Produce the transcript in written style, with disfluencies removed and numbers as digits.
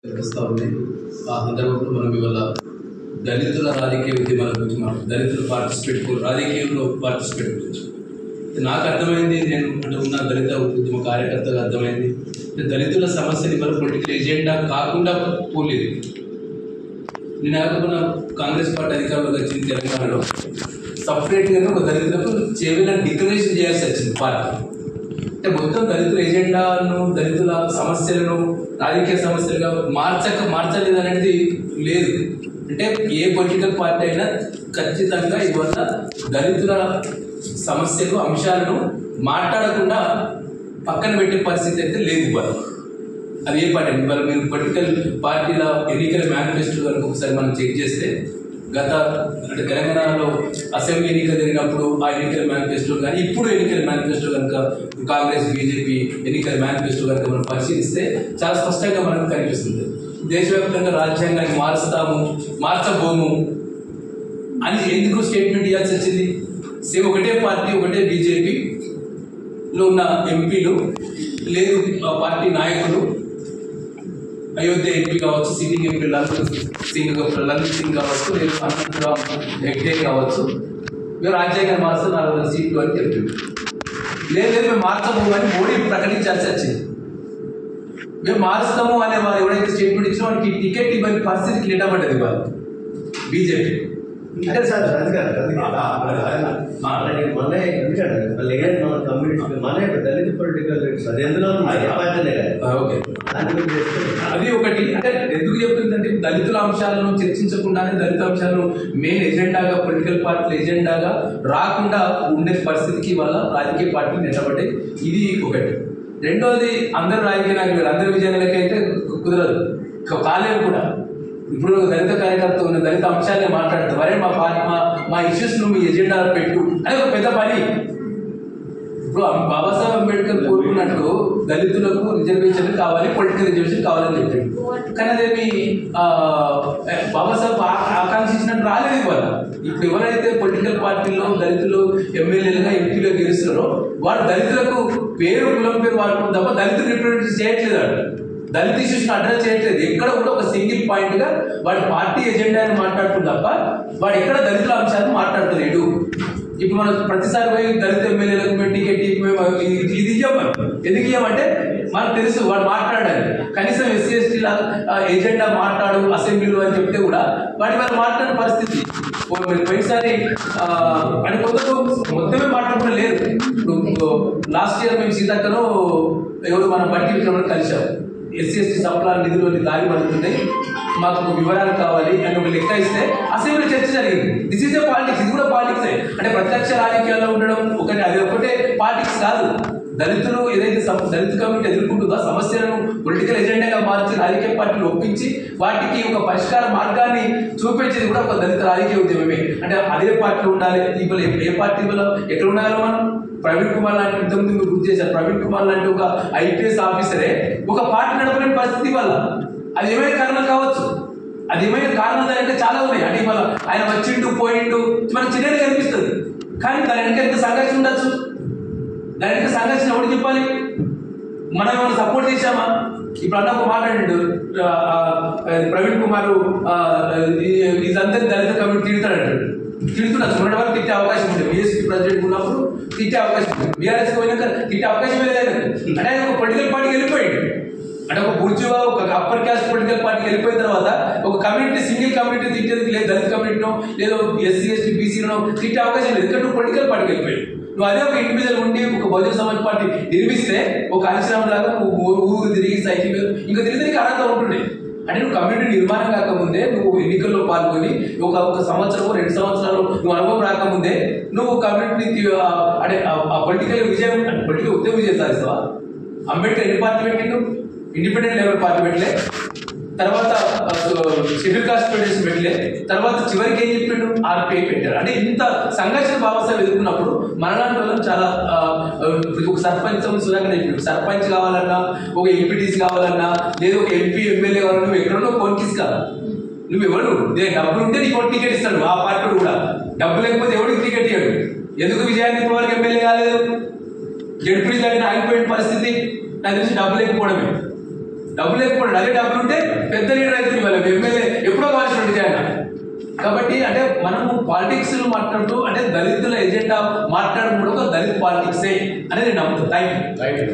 కనిపిస్తూ ఉంది. ఆ సందర్భంలో మనం ఇవాళ దళితుల రాజకీయ ఉద్యమాల గురించి దళితులు రాజకీయంలో పార్టిసిపేట్ గురించి నాకు అర్థమైంది. నేను అంటే ఉన్న దళిత ఉద్యమ కార్యకర్తగా అర్థమైంది. దళితుల సమస్యని మన పొలిటికల్ ఎజెండా కాకుండా పోలేదు. నేను అనుకున్న కాంగ్రెస్ పార్టీ అధికారంలోకి వచ్చింది తెలంగాణలో సపరేట్గా ఒక దళితులకు చేయాలని డిక్లరేషన్ చేయాల్సి వచ్చింది పార్టీ. అంటే మొత్తం దళితుల ఎజెండాను దళితుల సమస్యలను రాజకీయ సమస్యలుగా మార్చలేదు అనేది లేదు. అంటే ఏ పొలిటికల్ పార్టీ అయినా ఖచ్చితంగా ఇవాళ దళితుల సమస్యలు అంశాలను మాట్లాడకుండా పక్కన పెట్టే పరిస్థితి అయితే లేదు. ఇవాళ అది ఏ పార్టీ ఇవాళ మీరు పొలిటికల్ పార్టీల ఎన్నికల మేనిఫెస్టో కనుక ఒకసారి మనం చెక్ చేస్తే గత అంటే తెలంగాణలో అసెంబ్లీ ఎన్నికలు జరిగినప్పుడు ఆ ఎన్నికల మేనిఫెస్టో కానీ ఇప్పుడు ఎన్నికల మేనిఫెస్టో కనుక కాంగ్రెస్ బీజేపీ ఎన్నికల మేనిఫెస్టో కనుక మనం పరిశీలిస్తే చాలా స్పష్టంగా మనకు కనిపిస్తుంది. దేశవ్యాప్తంగా రాజ్యాంగాన్ని మార్చబోము అని ఎందుకు స్టేట్మెంట్ ఇవ్వాల్సి వచ్చింది? సేమ్ ఒకటే పార్టీ ఒకటే బీజేపీలో ఉన్న ఎంపీలు లేదు పార్టీ నాయకులు అయోధ్య ఎంపీ కావచ్చు, సిట్టింగ్ ఎంపీ లలిత్ సింగ్ కావచ్చు, లేదు అనంతరామ్ హెగ్డే కావచ్చు, మేము రాజ్యాంగాన్ని మార్చి 400 సీట్లు అని చెప్పింది. లేదు మేము మార్చబోము అని మోడీ ప్రకటించాల్సి వచ్చింది. మేము మారుస్తాము అనే వారు ఎవరైతే స్టేట్మెంట్ ఇచ్చినా వారికి టికెట్ ఇవ్వని పరిస్థితికి నిలబడ్డది వాళ్ళు బీజేపీ. అంటే సార్ అది కాదు దళిత పొలిటికల్ అది ఎందులో ఓకే అది ఒకటి. అంటే ఎందుకు చెప్తుందంటే దళితుల అంశాలను చర్చించకుండానే దళిత అంశాలను మెయిన్ ఎజెండాగా పొలిటికల్ పార్టీల ఎజెండాగా రాకుండా ఉండే పరిస్థితికి వల్ల రాజకీయ పార్టీలు నిలబడ్డాయి. ఇది ఒకటి. రెండోది అందరూ రాజకీయ నాయకులు అందరి విజయాలకైతే కుదరదు, కాలేవు కూడా. ఇప్పుడు దళిత కార్యకర్త ఉన్న దళిత అంశాలే మాట్లాడుతూ వరే మా ఇష్యూస్ ను మీ ఎజెండాలో పెట్టు అని ఒక పెద్ద పని. ఇప్పుడు బాబాసాహెబ్ అంబేద్కర్ కోరుకున్నట్టు దళితులకు రిజర్వేషన్ కావాలి, పొలిటికల్ రిజర్వేషన్ కావాలని చెప్పాడు. కానీ అదేమి బాబాసాహెబ్ ఆకాంక్షించినట్టు రాలేదు ఇవాళ. ఇప్పుడు ఎవరైతే పొలిటికల్ పార్టీలో దళితులు ఎమ్మెల్యేలుగా ఎంపీలో గెలుస్తున్నారో వాడు దళితులకు కులం పేరు వాడుకుంటాం తప్ప దళితులు రిప్రజెంట్ చేయట్లేదు. దళిత ఇష్యూస్ అడ్రస్ చేయట్లేదు. ఎక్కడ కూడా ఒక సింగిల్ పాయింట్ గా వాడి పార్టీ ఎజెండాని మాట్లాడుతుంది తప్ప వాడు ఎక్కడ దళితుల అంశాలను మాట్లాడతలేడు. ఇప్పుడు మనం ప్రతిసారి పోయి దళిత ఎమ్మెల్యేలకు టికెట్ ఇది ఇవ్వమని ఎందుకు ఇవ్వమంటే మనకు తెలుసు వాడు మాట్లాడాలి. కనీసం ఎస్సీ ఎస్టీల ఎజెండా మాట్లాడు అసెంబ్లీలో అని చెప్తే కూడా వాడి వాళ్ళు మాట్లాడిన పరిస్థితి. పోయినసారి అని కొందరు మొత్తమే మాట్లాడకుండా లేదు. ఇప్పుడు లాస్ట్ ఇయర్ మేము సీతక్కను ఎవరు మన బట్టి విక్రమని కలిశారు. ఎస్సీ ఎస్టీ సప్లా నిధులు దారి పడుతున్నాయి, మాకు ఒక వివరాలు కావాలి అని ఒక లెక్క ఇస్తే అసెంబ్లీ చర్చ జరిగింది. This is a politics. ఇది కూడా పాలిటిక్స్. అంటే ప్రత్యక్ష రాజకీయాల్లో ఉండడం ఒకటి, అది ఒకటే పాలిటిక్స్ కాదు. దళితులు ఏదైతే దళిత కమిటీ ఎదుర్కొంటుందో సమస్యలను పొలిటికల్ ఎజెండాగా మార్చి రాజకీయ పార్టీలు ఒప్పించి వాటికి ఒక పరిష్కార మార్గాన్ని చూపించేది కూడా ఒక దళిత రాజకీయ ఉద్యమమే. అంటే అదే పార్టీలో ఉండాలి. ఇప్పుడు ఏ పార్టీ వల్ల ఎక్కడ ఉండాలి? మనం ప్రవీణ్ కుమార్ లాంటి ఇంతకుముందు మీరు గుర్తు చేశారు. ప్రవీణ్ కుమార్ లాంటి ఒక ఐపీఎస్ ఆఫీసరే ఒక పార్టీ నడపలేని పరిస్థితి వల్ల అది ఏమైనా కారణం కావచ్చు. అది ఏమైనా కారణాలు అంటే చాలా ఉన్నాయి. అంటే ఇవాళ ఆయన వచ్చిండు పోయిండు మనకు చిన్నగా కనిపిస్తుంది, కానీ దాని వెనక ఎంత సంఘర్షణ ఉండొచ్చు. దాని వెనక సంఘర్షణ ఎవరు చెప్పాలి? మనం ఏమైనా సపోర్ట్ చేశామా? ఇప్పుడు అన్న ఒక మాట్లాడిండు ప్రవీణ్ కుమార్ ఇదంతా దళిత కమిటీ తిడతాడంటాడు. తిడుతున్నాడు. మొన్నటి వరకు తిట్టే అవకాశం ఉంది. బీఎస్పీ ప్రెసిడెంట్ ఉన్నప్పుడు తిట్టే అవకాశం ఉంది. బీఆర్ఎస్ పోయినాక తిట్టే అవకాశం లేదు. అంటే ఆయన ఒక పొలిటికల్ పార్టీకి వెళ్ళిపోయాడు. అంటే ఒక బుర్జువా ఒక అప్పర్ క్యాస్ట్ పొలిటికల్ పార్టీకి వెళ్ళిపోయిన తర్వాత ఒక కమ్యూనిటీ సింగిల్ కమ్యూనిటీ తిట్టేది లేదు. దళిత కమ్యూనిటీనో లేదో ఎస్సీ ఎస్టీ బీసీలో తిట్టే అవకాశం లేదు. ఎందుకంటే నువ్వు పొలిటికల్ పార్టీకి వెళ్ళిపోయాడు. నువ్వు అదే ఒక ఇండివిజువల్ ఉండి ఒక బహుజన సమాజ్ పార్టీ నిర్మిస్తే ఒక అలిశ్రామ్ లాగా నువ్వు ఊరు తిరిగి సైకిల్ ఇంకా తిరిగి అర్హత ఉంటుండే. అంటే నువ్వు కమ్యూనిటీ నిర్మాణం కాకముందే నువ్వు ఎన్నికల్లో పాల్గొని ఒక సంవత్సరం 2 సంవత్సరాలు నువ్వు అనుభవం రాకముందే నువ్వు కమ్యూనిటీ అంటే ఆ పొలిటికల్ విజయం పొలిటికల్ ఉద్యమ విజయం సాధిస్తావా? అంబేద్కర్ ఎన్ని పార్టీ పెట్టిండు? ఇండిపెండెంట్ లెవెల్ పార్టీ పెట్టలే, తర్వాత షెడ్యూల్ కాస్ట్ ఫెడరేషన్ పెట్టలే, తర్వాత చివరికి ఏం చెప్పిండు? ఆర్పిఐ పెట్టారు. అంటే ఇంత సంఘర్షణ బాబాసాహెబ్ ఎదుర్కొన్నప్పుడు మనలాంటి వాళ్ళని చాలా ఒక సర్పంచ్ సుధాకర్ చెప్పిండు. సర్పంచ్ కావాలన్నా ఒక ఎంపీటీసీ కావాలన్నా లేదా ఒక ఎంపీ ఎమ్మెల్యే కావాలన్నా నువ్వు ఎక్కడో కొనికిస్ కాదు. నువ్వు ఎవరు డబ్బులు ఉంటే నీకు టికెట్ ఇస్తాడు. ఆ పార్టీ కూడా డబ్బు లేకపోతే ఎవరికి టికెట్ ఇవ్వడు. ఎందుకు విజయానికి ఇప్పటివరకు ఎమ్మెల్యే కాలేదు? జడ్పీ దగ్గర ఆగిపోయిన పరిస్థితి నాకు తెలిసి డబ్బు లేకపోవడమే. డబ్బు లేకపోవడం, అదే డబ్బులు ఉంటే పెద్ద లీడర్ అయితే ఇవ్వాలి, ఎమ్మెల్యే ఎప్పుడో కావాల్సినట్టు ఆయన. కాబట్టి అంటే మనము పాలిటిక్స్ మాట్లాడుతూ అంటే దళితుల ఎజెండా మాట్లాడడం కూడా ఒక దళిత్ పాలిటిక్సే అనేది నేను నమ్ముతాను. Thank you.